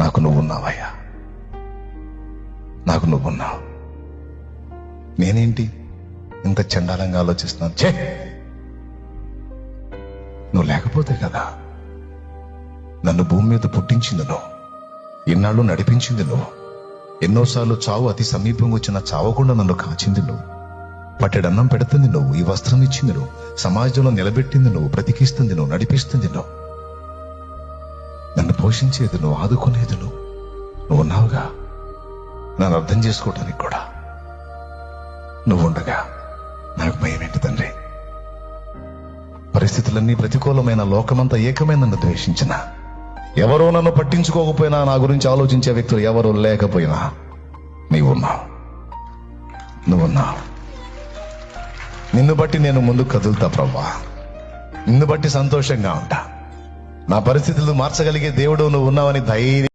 నాకు నువ్వున్నావయ్యా, నాకు నువ్వున్నావు. నేనేంటి ఇంత చండాలంగా ఆలోచిస్తున్నాను? ఛే, నువ్వు లేకపోతే కదా నన్ను భూమి మీద పుట్టించింది నువ్వు, ఇన్నాళ్ళు నడిపించింది నువ్వు, ఎన్నోసార్లు చావు అతి సమీపంగా వచ్చిన చావకుండా నన్ను కాచింది నువ్వు, పట్టెడన్నం పెడుతుంది నువ్వు, ఈ వస్త్రం ఇచ్చింది నువ్వు, సమాజంలో నిలబెట్టింది నువ్వు, బ్రతికిస్తుంది నువ్వు, నడిపిస్తుంది నువ్వు, నన్ను పోషించేది నువ్వు, ఆదుకునేది నువ్వు ఉన్నావుగా. నన్ను అర్థం చేసుకోవటానికి కూడా నువ్వు ఉండగా నాకు భయం ఏంటి తండ్రి? పరిస్థితులన్నీ ప్రతికూలమైన, లోకమంతా ఏకమైన నన్ను ద్వేషించిన, ఎవరో నన్ను పట్టించుకోకపోయినా, నా గురించి ఆలోచించే వ్యక్తులు ఎవరో లేకపోయినా నువ్వున్నావు. నిన్ను బట్టి నేను ముందుకు కదులుతా ప్రభువా, నిన్ను బట్టి సంతోషంగా ఉంటా. నా పరిస్థితులు మార్చగలిగే దేవుడు నువ్వు ఉన్నావని ధైర్యం